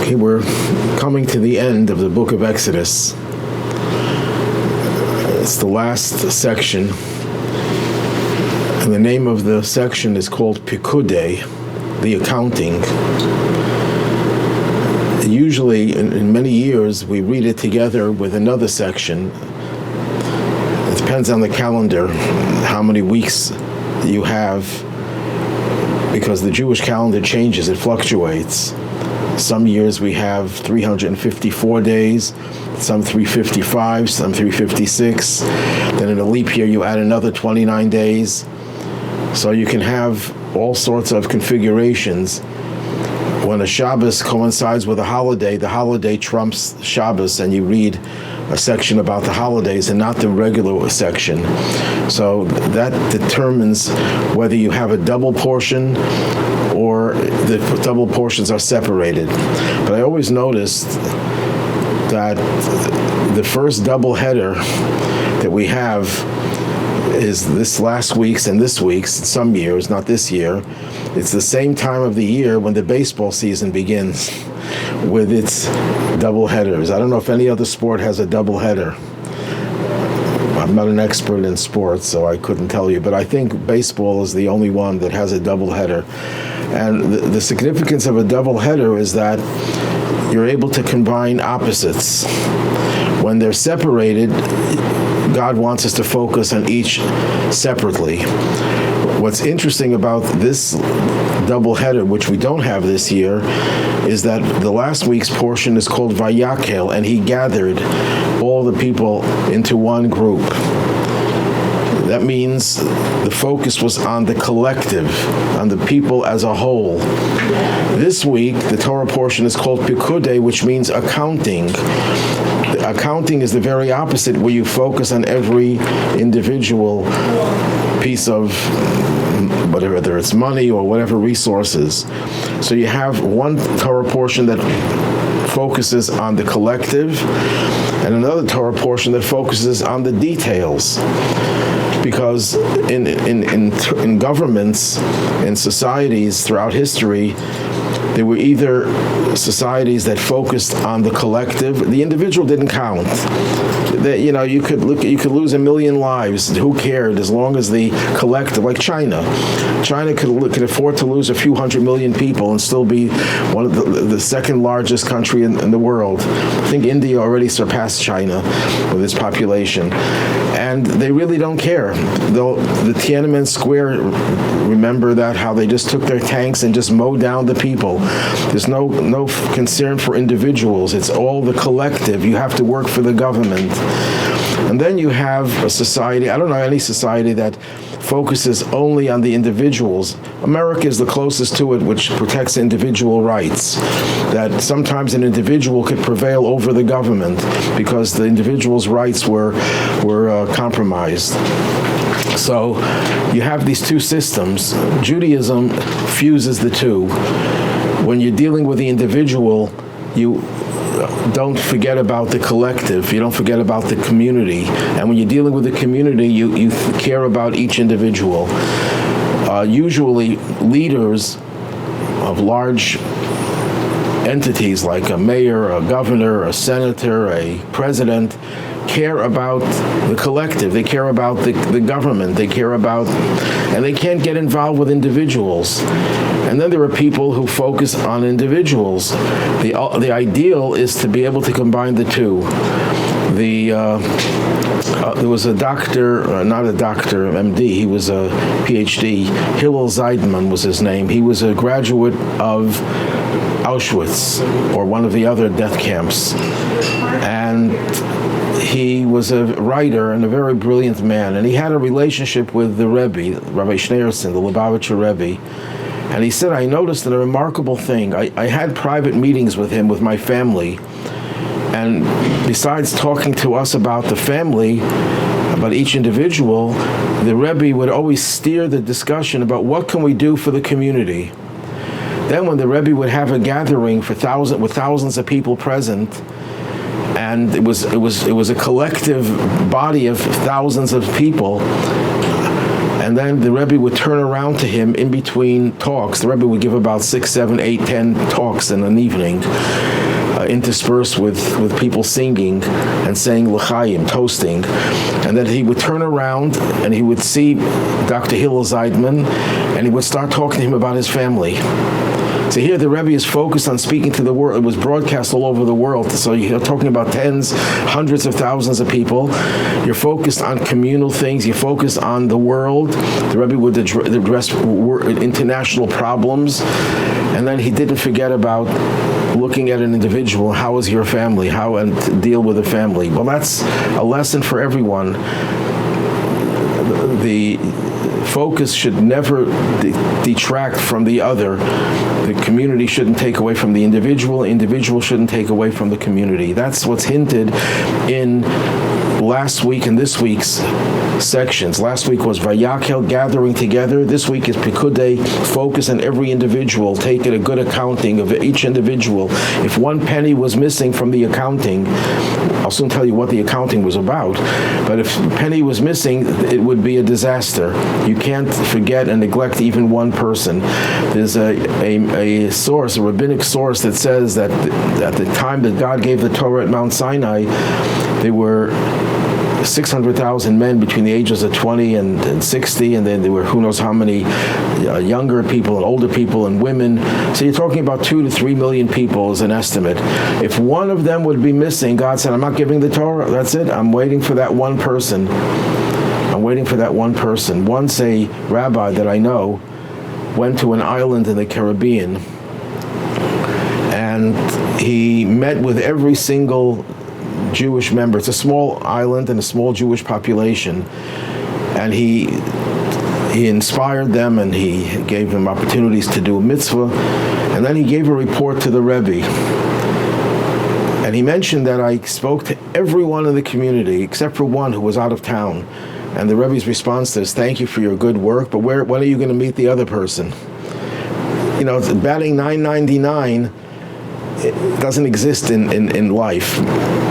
Okay, we're coming to the end of the book of Exodus. It's the last section, and the name of the section is called Pekudei, the accounting. Usually, in many years, we read it together with another section. It depends on the calendar, how many weeks you have, because the Jewish calendar changes, it fluctuates. Some years we have 354 days, some 355, some 356. Then in a leap year you add another 29 days. So you can have all sorts of configurations. When a Shabbos coincides with a holiday, the holiday trumps Shabbos, and you read a section about the holidays and not the regular section. So that determines whether you have a double portion or the double portions are separated. But I always noticed that the first double header that we have is this last week's and this week's, some years, not this year. It's the same time of the year when the baseball season begins with its double headers. I don't know if any other sport has a double header. I'm not an expert in sports, so I couldn't tell you, but I think baseball is the only one that has a double header. And the significance of a double header is that you're able to combine opposites. When they're separated, God wants us to focus on each separately. What's interesting about this double header, which we don't have this year, is that the last week's portion is called Vayakhel, and he gathered all the people into one group. That means the focus was on the collective, on the people as a whole. This week, the Torah portion is called Pekudei, which means accounting. Accounting is the very opposite, where you focus on every individual piece of whether it's money or whatever resources. So you have one Torah portion that focuses on the collective, and another Torah portion that focuses on the details. Because in governments, in societies throughout history, there were either societies that focused on the collective. The individual didn't count. You could lose 1 million lives. Who cared? As long as the collective, like China could afford to lose a few 100 million people and still be one of the second largest country in the world. I think India already surpassed China with its population, and they really don't care. Though the Tiananmen Square, remember that, how they just took their tanks and just mowed down the people. There's no concern for individuals. It's all the collective. You have to work for the government. And then you have a society, I don't know any society that focuses only on the individuals. America is the closest to it, which protects individual rights. That sometimes an individual could prevail over the government because the individual's rights were compromised. So you have these two systems. Judaism fuses the two. When you're dealing with the individual, you don't forget about the collective. You don't forget about the community. And when you're dealing with the community, you care about each individual. Usually, leaders of large entities like a mayor, a governor, a senator, a president care about the collective. They care about the government. They care about, and they can't get involved with individuals. And then there are people who focus on individuals. The ideal is to be able to combine the two. There was a doctor, not a doctor, MD, he was a PhD, Hillel Zeidman was his name. He was a graduate of Auschwitz, or one of the other death camps. And he was a writer and a very brilliant man. And he had a relationship with the Rebbe, Rabbi Schneerson, the Lubavitcher Rebbe. And he said, I noticed a remarkable thing. I had private meetings with him, with my family. And besides talking to us about the family, about each individual, the Rebbe would always steer the discussion about what can we do for the community. Then when the Rebbe would have a gathering with thousands of people present, and it was a collective body of thousands of people, and then the Rebbe would turn around to him in between talks. The Rebbe would give about 6, 7, 8, 10 talks in an evening. interspersed with people singing and saying l'chaim, toasting. And then he would turn around and he would see Dr. Hillel Zeidman, and he would start talking to him about his family. So here the Rebbe is focused on speaking to the world. It was broadcast all over the world. So you're talking about tens, hundreds of thousands of people. You're focused on communal things. You're focused on the world. The Rebbe would address international problems. And then he didn't forget about looking at an individual. How is your family? How and deal with a family? Well, that's a lesson for everyone. The focus should never detract from the other. The community shouldn't take away from the individual. Individual shouldn't take away from the community. That's what's hinted in last week and this week's sections. Last week was Vayakhel, gathering together. This week is Pekudei, focus on every individual, taking a good accounting of each individual. If one penny was missing from the accounting, I'll soon tell you what the accounting was about, but if a penny was missing, it would be a disaster. You can't forget and neglect even one person. There's a source, a rabbinic source, that says that at the time that God gave the Torah at Mount Sinai, there were 600,000 men between the ages of 20 and 60, and then there were who knows how many younger people and older people and women. So you're talking about 2 to 3 million people as an estimate. If one of them would be missing, God said, I'm not giving the Torah. That's it. I'm waiting for that one person. I'm waiting for that one person. Once a rabbi that I know went to an island in the Caribbean, and he met with every single Jewish member. It's a small island and a small Jewish population, and he inspired them and he gave them opportunities to do a mitzvah, and then he gave a report to the Rebbe, and he mentioned that I spoke to everyone in the community except for one who was out of town, and the Rebbe's response to this: thank you for your good work, but when are you going to meet the other person? You know, batting 999 it doesn't exist in life,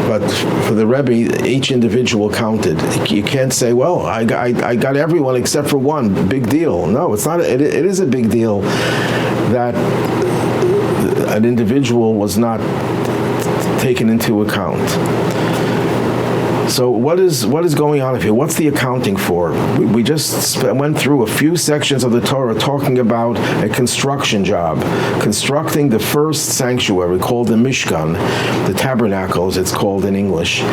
but for the Rebbe, each individual counted. You can't say, well, I got everyone except for one. Big deal. No, it's not. It is a big deal that an individual was not taken into account. So what is going on here? What's the accounting for? We just went through a few sections of the Torah talking about a construction job, constructing the first sanctuary called the Mishkan, the Tabernacle as it's called in English.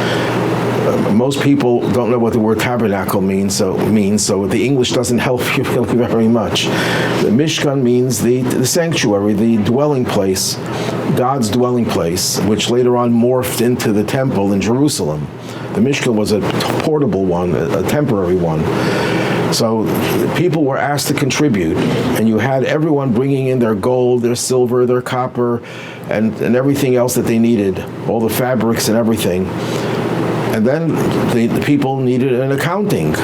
Most people don't know what the word tabernacle means, so the English doesn't help you really very much. The Mishkan means the sanctuary, the dwelling place, God's dwelling place, which later on morphed into the temple in Jerusalem. The Mishkan was a portable one, a temporary one. So people were asked to contribute, and you had everyone bringing in their gold, their silver, their copper, and everything else that they needed, all the fabrics and everything. And then the people needed an accounting.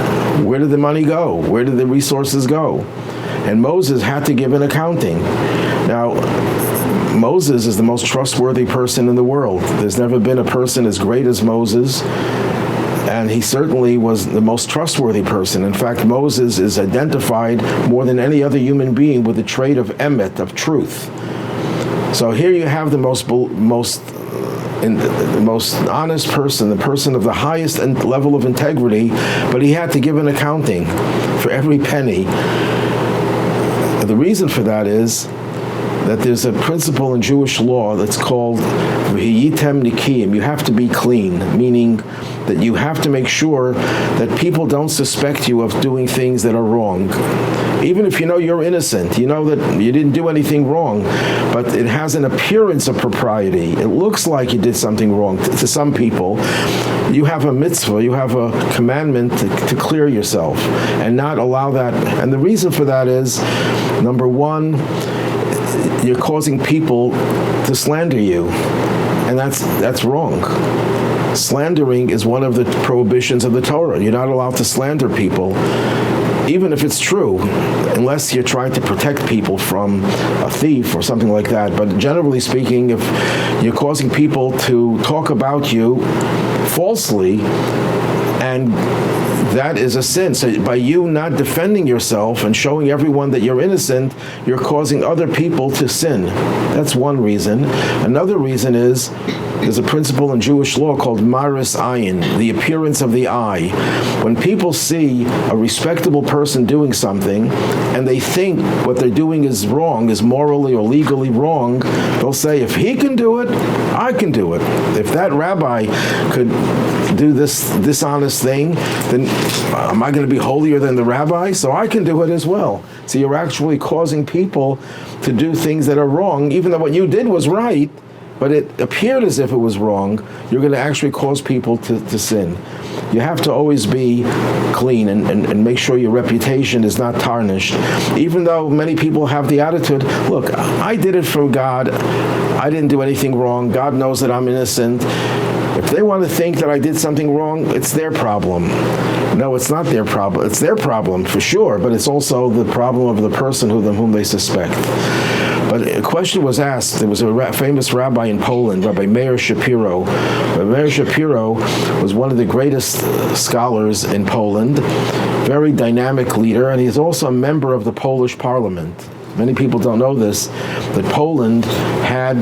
Where did the money go? Where did the resources go? And Moses had to give an accounting. Now, Moses is the most trustworthy person in the world. There's never been a person as great as Moses, and he certainly was the most trustworthy person. In fact, Moses is identified more than any other human being with the trait of emet, of truth. So here you have the most honest person, the person of the highest level of integrity, but he had to give an accounting for every penny. The reason for that is that there's a principle in Jewish law that's called v'yitem nikiyim. You have to be clean, meaning that you have to make sure that people don't suspect you of doing things that are wrong. Even if you know you're innocent, you know that you didn't do anything wrong, but it has an appearance of propriety. It looks like you did something wrong to some people. You have a mitzvah, you have a commandment to clear yourself and not allow that. And the reason for that is, number one, you're causing people to slander you, and that's wrong. Slandering is one of the prohibitions of the Torah. You're not allowed to slander people, even if it's true, unless you're trying to protect people from a thief or something like that. But generally speaking, if you're causing people to talk about you falsely and that is a sin. So by you not defending yourself and showing everyone that you're innocent, you're causing other people to sin. That's one reason. Another reason is, there's a principle in Jewish law called maris ayin, the appearance of the eye. When people see a respectable person doing something and they think what they're doing is wrong, is morally or legally wrong, they'll say, if he can do it, I can do it. If that rabbi could do this dishonest thing, then am I going to be holier than the rabbi? So I can do it as well. So you're actually causing people to do things that are wrong, even though what you did was right, but it appeared as if it was wrong. You're going to actually cause people to sin. You have to always be clean and make sure your reputation is not tarnished. Even though many people have the attitude, look, I did it for God. I didn't do anything wrong. God knows that I'm innocent. If they want to think that I did something wrong, it's their problem. No, it's not their problem. It's their problem for sure, but it's also the problem of the person whom they suspect. But a question was asked. There was a famous rabbi in Poland, Rabbi Meir Shapiro. Rabbi Meir Shapiro was one of the greatest scholars in Poland, very dynamic leader, and he's also a member of the Polish parliament. Many people don't know this, that Poland had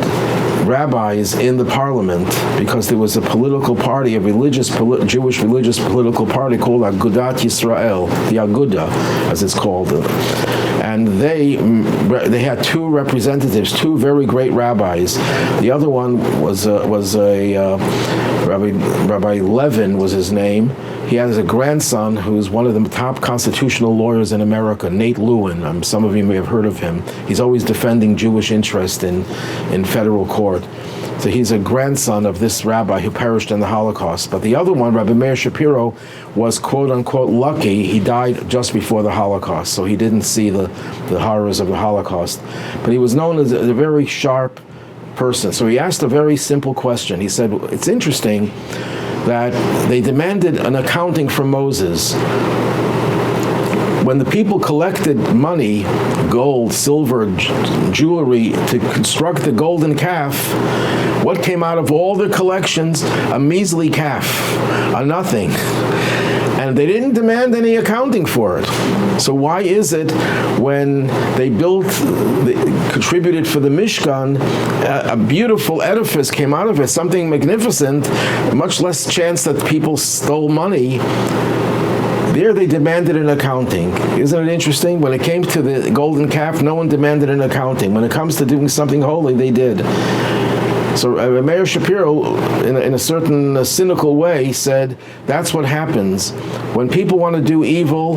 rabbis in the parliament because there was a political party, a Jewish religious political party called Agudat Yisrael, the Aguda, as it's called. And they had two representatives, two very great rabbis. The other one was Rabbi Levin was his name. He has a grandson who's one of the top constitutional lawyers in America, Nate Lewin. Some of you may have heard of him. He's always defending Jewish interest in federal court. So he's a grandson of this rabbi who perished in the Holocaust. But the other one, Rabbi Meir Shapiro, was quote-unquote lucky. He died just before the Holocaust, so he didn't see the horrors of the Holocaust. But he was known as a very sharp person. So he asked a very simple question. He said, it's interesting that they demanded an accounting from Moses. When the people collected money, gold, silver, jewelry, to construct the golden calf, what came out of all their collections? A measly calf, a nothing. And they didn't demand any accounting for it. So why is it when they contributed for the Mishkan, a beautiful edifice came out of it, something magnificent, much less chance that people stole money? There they demanded an accounting. Isn't it interesting? When it came to the golden calf, no one demanded an accounting. When it comes to doing something holy, they did. So Meir Shapiro, in a certain cynical way, said that's what happens when people want to do evil.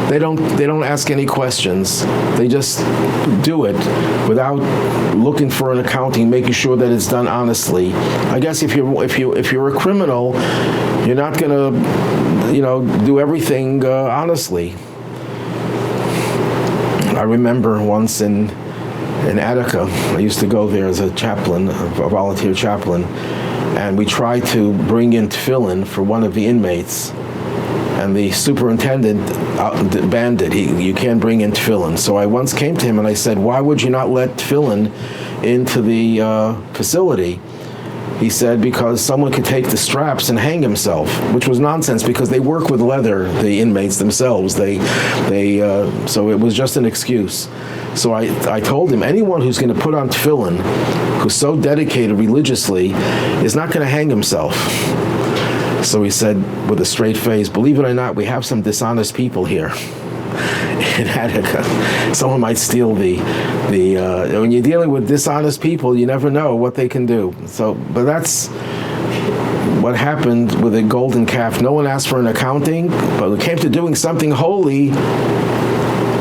They don't ask any questions. They just do it without looking for an accounting, making sure that it's done honestly. I guess if you're a criminal, you're not going to do everything honestly. I remember once in Attica, I used to go there as a chaplain, a volunteer chaplain, and we tried to bring in tefillin for one of the inmates, and the superintendent banned it. You can't bring in tefillin. So I once came to him and I said, why would you not let tefillin into the facility? He said, because someone could take the straps and hang himself, which was nonsense because they work with leather, the inmates themselves. So it was just an excuse. So I told him, anyone who's going to put on tefillin, who's so dedicated religiously, is not going to hang himself. So he said with a straight face, believe it or not, we have some dishonest people here in Attica. Someone might steal when you're dealing with dishonest people, you never know what they can do. But that's what happened with the golden calf. No one asked for an accounting, but when it came to doing something holy,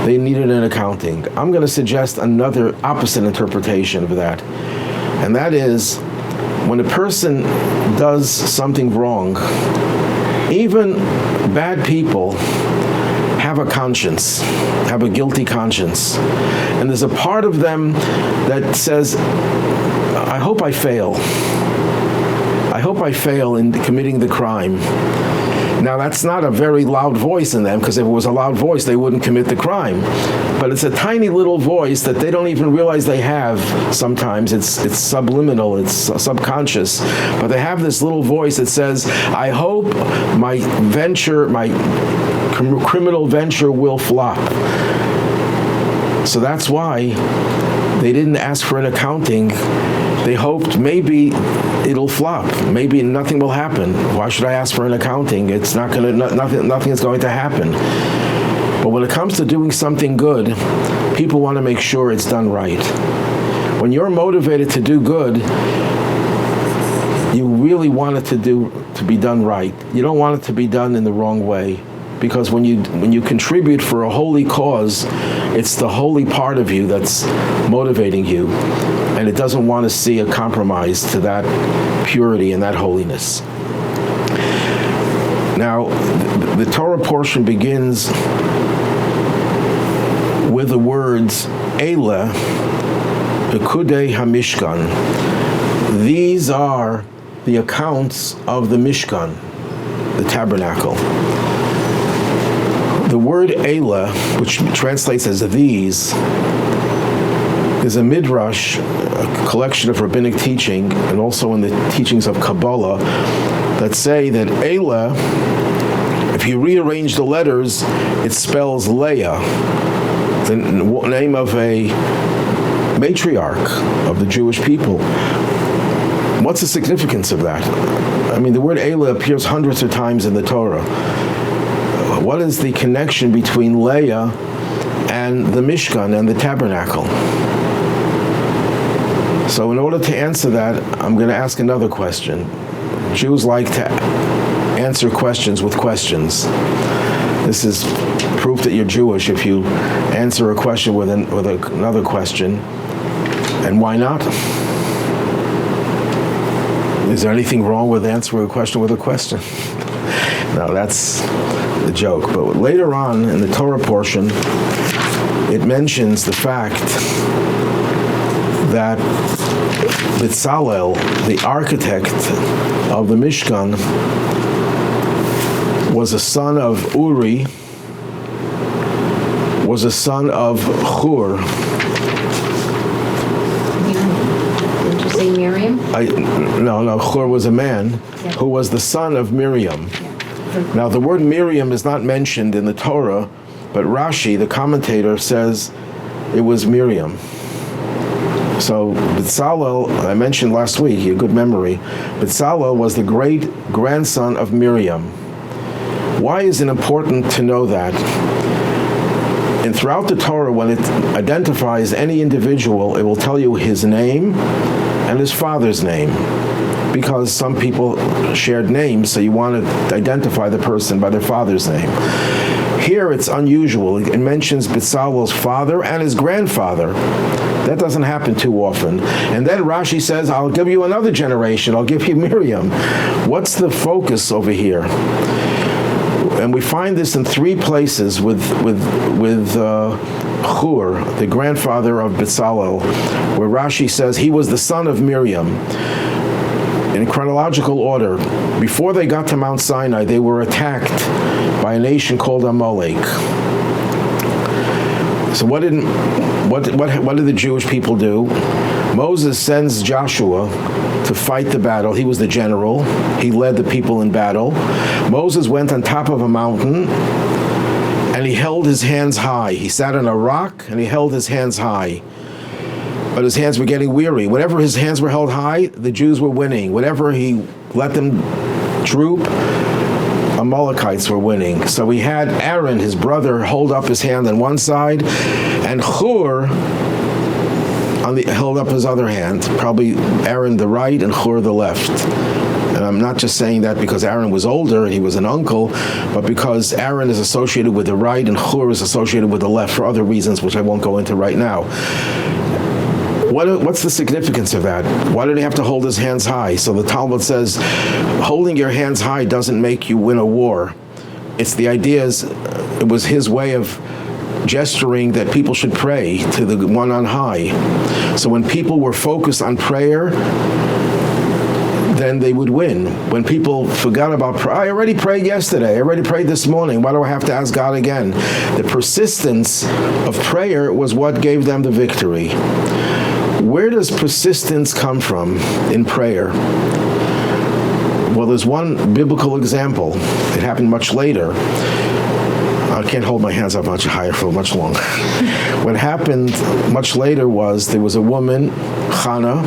they needed an accounting. I'm going to suggest another opposite interpretation of that. And that is, when a person does something wrong, even bad people have a conscience, have a guilty conscience. And there's a part of them that says, I hope I fail. I hope I fail in committing the crime. Now, that's not a very loud voice in them, because if it was a loud voice, they wouldn't commit the crime. But it's a tiny little voice that they don't even realize they have sometimes. It's subliminal, it's subconscious. But they have this little voice that says, I hope my criminal venture will flop. So that's why they didn't ask for an accounting. They hoped maybe it'll flop. Maybe nothing will happen. Why should I ask for an accounting? It's not going to. Nothing is going to happen. But when it comes to doing something good, people want to make sure it's done right. When you're motivated to do good, you really want it to be done right. You don't want it to be done in the wrong way. Because when you contribute for a holy cause, it's the holy part of you that's motivating you, and it doesn't want to see a compromise to that purity and that holiness. Now, the Torah portion begins with the words Eleh, Pekudei HaMishkan. These are the accounts of the Mishkan, the Tabernacle. The word Eleh, which translates as these, is a midrash, a collection of rabbinic teaching, and also in the teachings of Kabbalah, that say that Eleh, if you rearrange the letters, it spells Leah, the name of a matriarch of the Jewish people. What's the significance of that? I mean, the word Eleh appears hundreds of times in the Torah. What is the connection between Leah and the Mishkan and the Tabernacle? So in order to answer that, I'm going to ask another question. Jews like to answer questions with questions. This is proof that you're Jewish if you answer a question with another question. And why not? Is there anything wrong with answering a question with a question? No, that's the joke. But later on in the Torah portion, it mentions the fact that Bezalel, the architect of the Mishkan, was a son of Uri, was a son of Hur. Did you say Miriam? No, Hur was a man who was the son of Miriam. Now, the word Miriam is not mentioned in the Torah, but Rashi, the commentator, says it was Miriam. So Bezalel, I mentioned last week, you have good memory, Bezalel was the great-grandson of Miriam. Why is it important to know that? And throughout the Torah, when it identifies any individual, it will tell you his name and his father's name, because some people shared names, so you want to identify the person by their father's name. Here it's unusual. It mentions Bezalel's father and his grandfather. That doesn't happen too often. And then Rashi says, I'll give you another generation. I'll give you Miriam. What's the focus over here? And we find this in three places with Hur, the grandfather of Bezalel, where Rashi says he was the son of Miriam. In chronological order, before they got to Mount Sinai, they were attacked by a nation called Amalek. So what did the Jewish people do? Moses sends Joshua to fight the battle. He was the general. He led the people in battle. Moses went on top of a mountain and he held his hands high. He sat on a rock and he held his hands high. But his hands were getting weary. Whenever his hands were held high, the Jews were winning. Whenever he let them droop, Amalekites were winning. So he had Aaron, his brother, hold up his hand on one side, and Hur held up his other hand, probably Aaron the right and Hur the left. And I'm not just saying that because Aaron was older and he was an uncle, but because Aaron is associated with the right and Hur is associated with the left for other reasons, which I won't go into right now. What's the significance of that? Why did he have to hold his hands high? So the Talmud says, holding your hands high doesn't make you win a war. It's the idea is, it was his way of gesturing that people should pray to the one on high. So when people were focused on prayer, then they would win. When people forgot about prayer, I already prayed yesterday, I already prayed this morning, why do I have to ask God again? The persistence of prayer was what gave them the victory. Where does persistence come from in prayer? Well, there's one biblical example. It happened much later. I can't hold my hands up much higher for much longer. What happened much later was there was a woman, Hannah.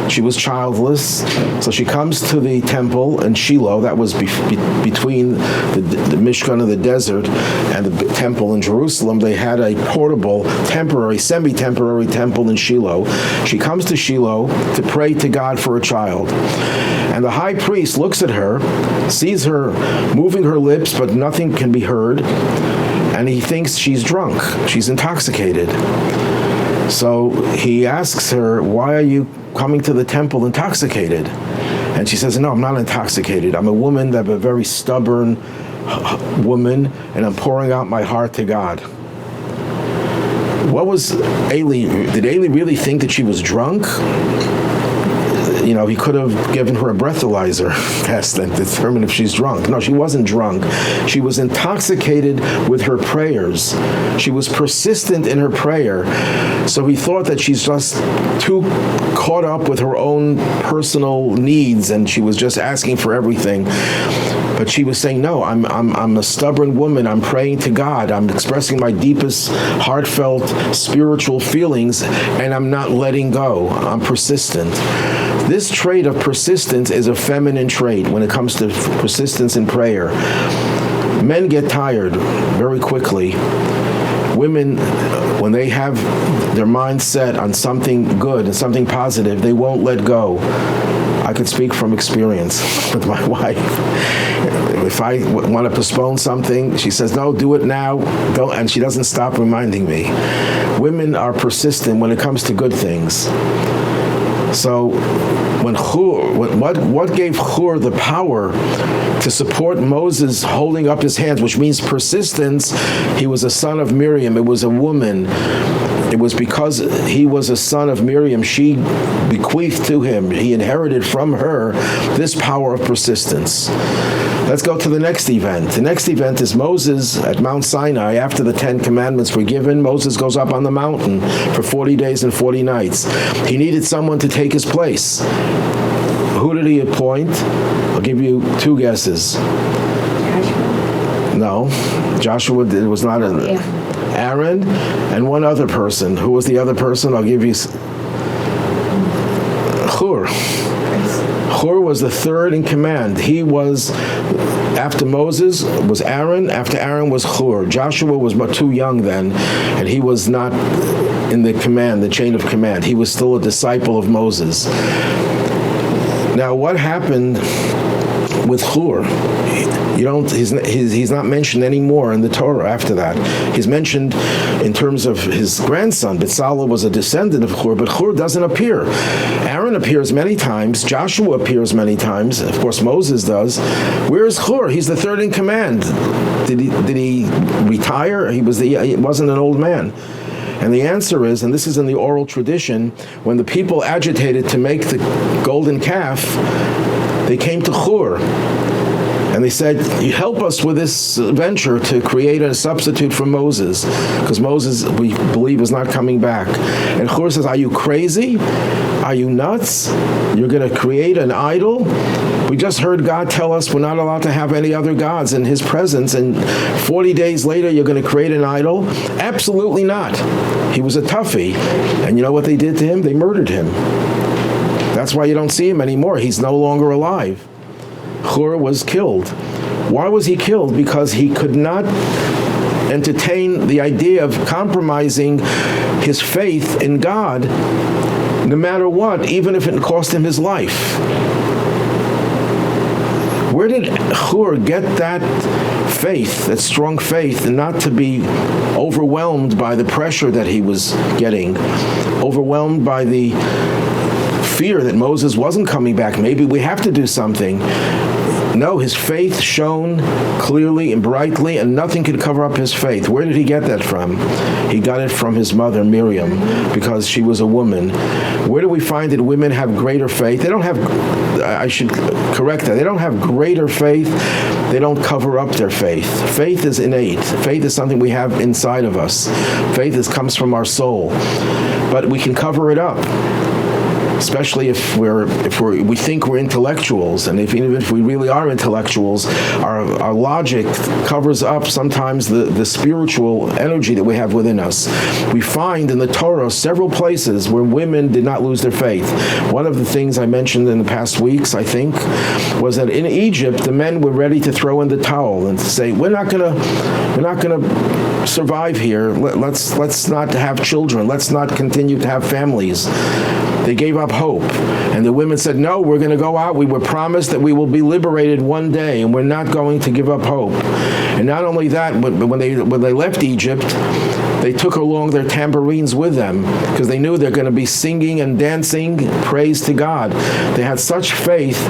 She was childless, so she comes to the temple in Shiloh. That was between the Mishkan of the desert and the temple in Jerusalem. They had a portable, temporary, semi-temporary temple in Shiloh. She comes to Shiloh to pray to God for a child. And the high priest looks at her, sees her moving her lips, but nothing can be heard, and he thinks she's drunk. She's intoxicated. So he asks her, why are you coming to the temple intoxicated? And she says, no, I'm not intoxicated. I'm a woman, I'm a very stubborn woman, and I'm pouring out my heart to God. What was Eleh? Did Eleh really think that she was drunk? You know, he could have given her a breathalyzer test and determined if she's drunk. No, she wasn't drunk. She was intoxicated with her prayers. She was persistent in her prayer. So he thought that she's just too caught up with her own personal needs and she was just asking for everything. But she was saying, no, I'm a stubborn woman. I'm praying to God. I'm expressing my deepest, heartfelt, spiritual feelings, and I'm not letting go. I'm persistent. This trait of persistence is a feminine trait when it comes to persistence in prayer. Men get tired very quickly. Women, when they have their mind set on something good and something positive, they won't let go. I could speak from experience with my wife. If I want to postpone something, she says, no, do it now. Don't, and she doesn't stop reminding me. Women are persistent when it comes to good things. So when what gave Hur the power to support Moses holding up his hands, which means persistence? He was a son of Miriam. It was a woman. It was because he was a son of Miriam. She bequeathed to him. He inherited from her this power of persistence. Let's go to the next event. The next event is Moses at Mount Sinai. After the 10 Commandments were given, Moses goes up on the mountain for 40 days and 40 nights. He needed someone to take his place. Who did he appoint? I'll give you two guesses. No, Joshua was not Aaron and one other person. Who was the other person? I'll give you Hur. Hur was the third in command. He was, after Moses was Aaron, after Aaron was Hur. Joshua was but too young then, and he was not in the command, the chain of command. He was still a disciple of Moses. Now, what happened with Hur? He's not mentioned anymore in the Torah after that. He's mentioned in terms of his grandson. Bezalel was a descendant of Hur, but Hur doesn't appear. Aaron appears many times. Joshua appears many times. Of course, Moses does. Where is Hur? He's the third in command. Did he retire? He wasn't an old man. And the answer is, and this is in the oral tradition, when the people agitated to make the golden calf, they came to Hur. And they said, you help us with this venture to create a substitute for Moses, because Moses, we believe, is not coming back. And Hur says, are you crazy? Are you nuts? You're going to create an idol? We just heard God tell us we're not allowed to have any other gods in his presence, and 40 days later you're going to create an idol? Absolutely not. He was a toughie. And you know what they did to him? They murdered him. That's why you don't see him anymore. He's no longer alive. Hur was killed. Why was he killed? Because he could not entertain the idea of compromising his faith in God, no matter what, even if it cost him his life. Where did Hur get that faith, that strong faith, and not to be overwhelmed by the pressure that he was getting, overwhelmed by the fear that Moses wasn't coming back? Maybe we have to do something. No, his faith shone clearly and brightly, and nothing could cover up his faith. Where did he get that from? He got it from his mother, Miriam, because she was a woman. Where do we find that women have greater faith? They don't have, I should correct that, they don't have greater faith. They don't cover up their faith. Faith is innate. Faith is something we have inside of us. Faith comes from our soul. But we can cover it up. Especially if we think we're intellectuals, and even if we really are intellectuals, our logic covers up sometimes the spiritual energy that we have within us. We find in the Torah several places where women did not lose their faith. One of the things I mentioned in the past weeks, I think, was that in Egypt the men were ready to throw in the towel and to say, we're not gonna survive here. Let's not have children. Let's not continue to have families. They gave up hope. And the women said, no, we're going to go out. We were promised that we will be liberated one day, and we're not going to give up hope. And not only that, but when they left Egypt, they took along their tambourines with them because they knew they're going to be singing and dancing praise to God. They had such faith.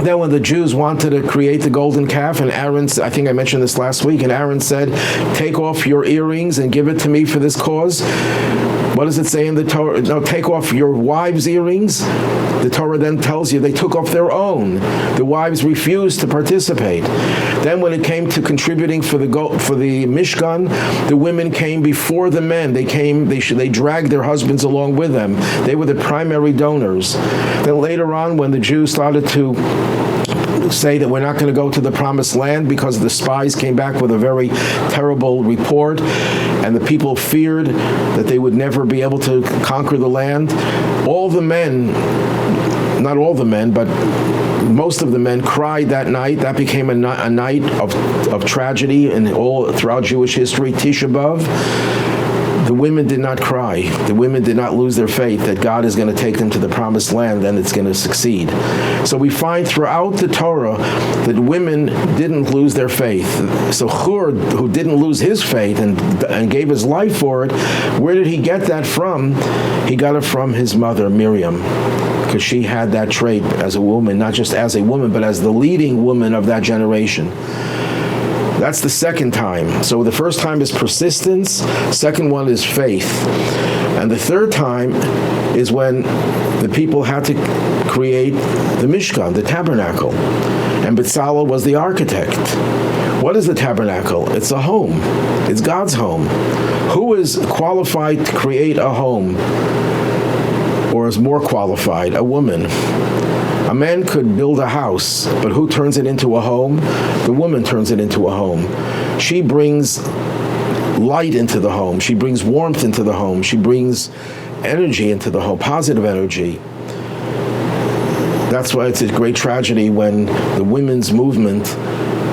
Then when the Jews wanted to create the golden calf, and Aaron, I think I mentioned this last week, and Aaron said, take off your earrings and give it to me for this cause. What does it say in the Torah? No, take off your wives' earrings. The Torah then tells you they took off their own. The wives refused to participate. Then when it came to contributing for the Mishkan, the women came before the men. They dragged their husbands along with them. They were the primary donors. Then later on, when the Jews started to say that we're not going to go to the promised land because the spies came back with a very terrible report, and the people feared that they would never be able to conquer the land. All the men, not all the men, but most of the men cried that night. That became a night of tragedy and all throughout Jewish history, Tisha B'Av. The women did not cry. The women did not lose their faith that God is going to take them to the promised land and it's going to succeed. So we find throughout the Torah that women didn't lose their faith. So Hur, who didn't lose his faith and gave his life for it, where did he get that from? He got it from his mother, Miriam, because she had that trait as a woman, not just as a woman, but as the leading woman of that generation. That's the second time. So the first time is persistence, second one is faith. And the third time is when the people had to create the Mishkan, the Tabernacle. And Bezalel was the architect. What is the Tabernacle? It's a home. It's God's home. Who is qualified to create a home? Or is more qualified? A woman. A man could build a house, but who turns it into a home? The woman turns it into a home. She brings light into the home. She brings warmth into the home. She brings energy into the home, positive energy. That's why it's a great tragedy when the women's movement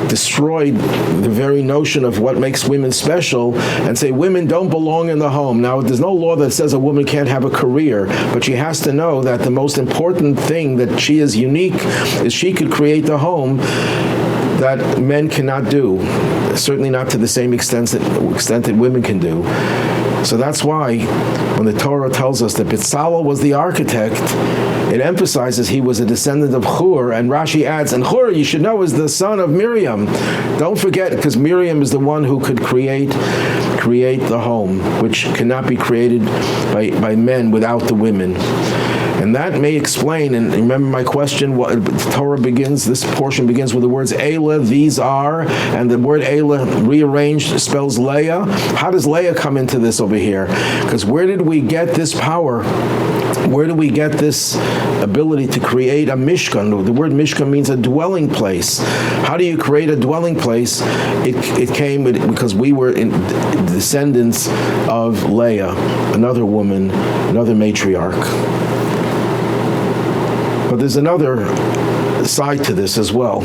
destroyed the very notion of what makes women special and say women don't belong in the home. Now, there's no law that says a woman can't have a career, but she has to know that the most important thing that she is unique is she could create the home that men cannot do, certainly not to the same extent that women can do. So that's why when the Torah tells us that Bezalel was the architect, it emphasizes he was a descendant of Hur, and Rashi adds, and Hur, you should know, is the son of Miriam. Don't forget, because Miriam is the one who could create the home, which cannot be created by men without the women. And that may explain, and remember my question, Torah begins, this portion begins with the words Eleh, these are, and the word Eleh rearranged spells Leah. How does Leah come into this over here? Because where did we get this power? Where do we get this ability to create a Mishkan? The word Mishkan means a dwelling place. How do you create a dwelling place? It came because we were descendants of Leah, another woman, another matriarch. But there's another side to this as well.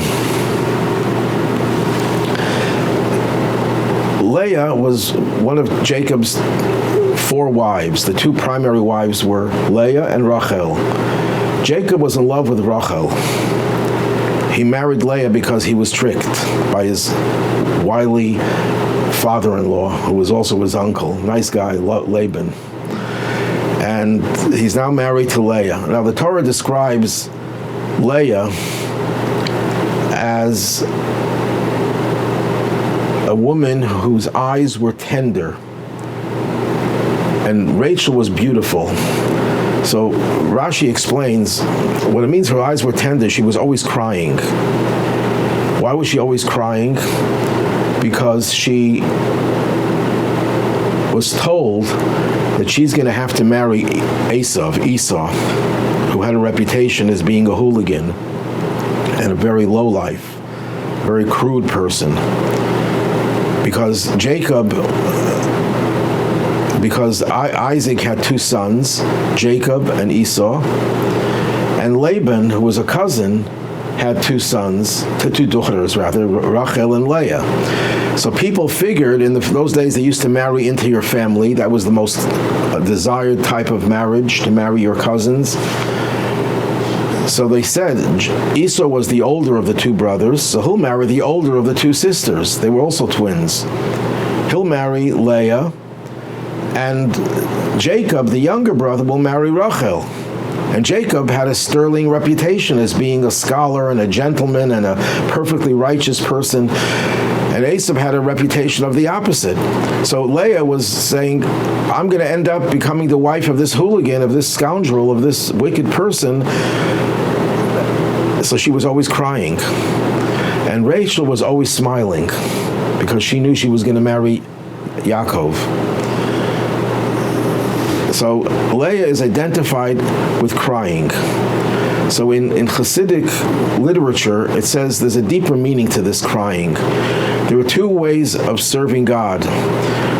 Leah was one of Jacob's 4 wives. The 2 primary wives were Leah and Rachel. Jacob was in love with Rachel. He married Leah because he was tricked by his wily father-in-law, who was also his uncle. Nice guy, Laban. And he's now married to Leah. Now the Torah describes Leah as a woman whose eyes were tender. And Rachel was beautiful. So Rashi explains what it means her eyes were tender. She was always crying. Why was she always crying? Because she was told that she's going to have to marry Esau, who had a reputation as being a hooligan and a very lowlife, very crude person. Because Isaac had two sons, Jacob and Esau, and Laban, who was a cousin, had two daughters, Rachel and Leah. So people figured in those days they used to marry into your family. That was the most desired type of marriage, to marry your cousins. So they said Esau was the older of the two brothers, so he'll marry the older of the two sisters. They were also twins. He'll marry Leah, and Jacob, the younger brother, will marry Rachel. And Jacob had a sterling reputation as being a scholar and a gentleman and a perfectly righteous person. And Esau had a reputation of the opposite. So Leah was saying, I'm going to end up becoming the wife of this hooligan, of this scoundrel, of this wicked person. So she was always crying. And Rachel was always smiling because she knew she was going to marry Yaakov. So Leah is identified with crying. So in Hasidic literature, it says there's a deeper meaning to this crying. There are two ways of serving God.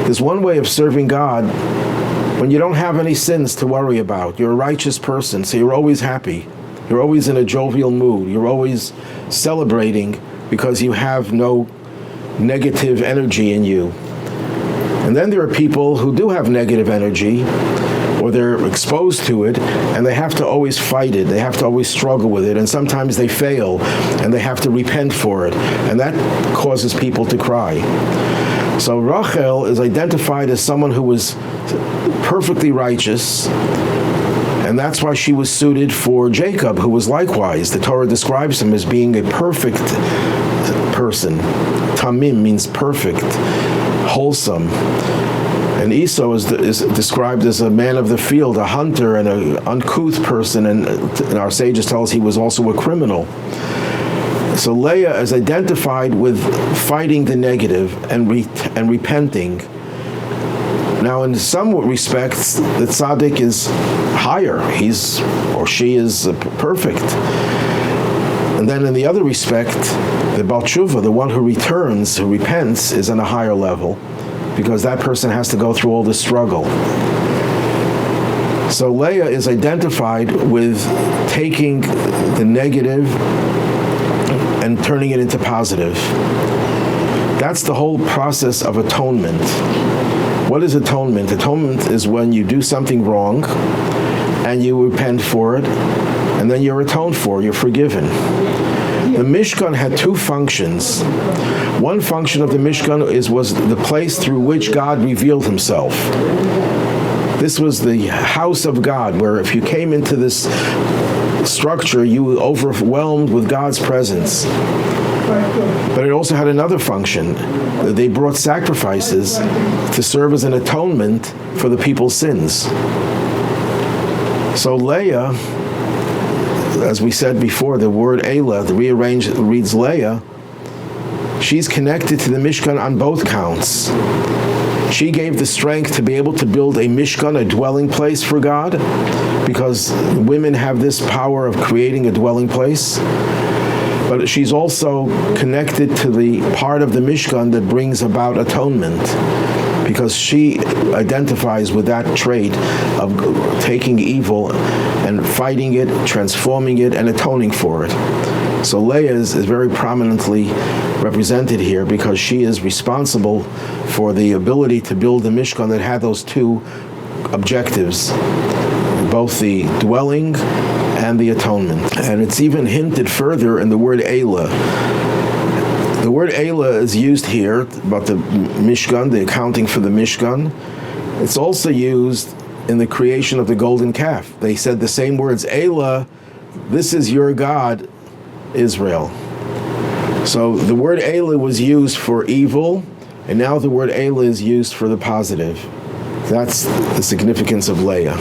There's one way of serving God when you don't have any sins to worry about. You're a righteous person, so you're always happy. You're always in a jovial mood. You're always celebrating because you have no negative energy in you. And then there are people who do have negative energy, or they're exposed to it, and they have to always fight it. They have to always struggle with it, and sometimes they fail, and they have to repent for it, and that causes people to cry. So Rachel is identified as someone who was perfectly righteous, and that's why she was suited for Jacob, who was likewise. The Torah describes him as being a perfect person. Tamim means perfect, wholesome. And Esau is described as a man of the field, a hunter, and an uncouth person, and our sages tell us he was also a criminal. So Leah is identified with fighting the negative and repenting. Now, in some respects, the tzaddik is higher. He's or she is perfect. And then in the other respect, the Baal Tshuva, the one who returns, who repents, is on a higher level, because that person has to go through all the struggle. So Leah is identified with taking the negative and turning it into positive. That's the whole process of atonement. What is atonement? Atonement is when you do something wrong and you repent for it, and then you're atoned for, you're forgiven. The Mishkan had two functions. One function of the Mishkan was the place through which God revealed himself. This was the house of God, where if you came into this structure, you were overwhelmed with God's presence. But it also had another function. They brought sacrifices to serve as an atonement for the people's sins. So Leah, as we said before, the word Eleh, the rearranged reads Leah, she's connected to the Mishkan on both counts. She gave the strength to be able to build a Mishkan, a dwelling place for God, because women have this power of creating a dwelling place. But she's also connected to the part of the Mishkan that brings about atonement, because she identifies with that trait of taking evil and fighting it, transforming it, and atoning for it. So Leah is very prominently represented here because she is responsible for the ability to build a Mishkan that had those two objectives, both the dwelling and the atonement. And it's even hinted further in the word Eleh. The word Eleh is used here about the Mishkan, the accounting for the Mishkan. It's also used in the creation of the golden calf. They said the same words, Eleh, this is your God, Israel. So the word Eleh was used for evil, and now the word Eleh is used for the positive. That's the significance of Leah.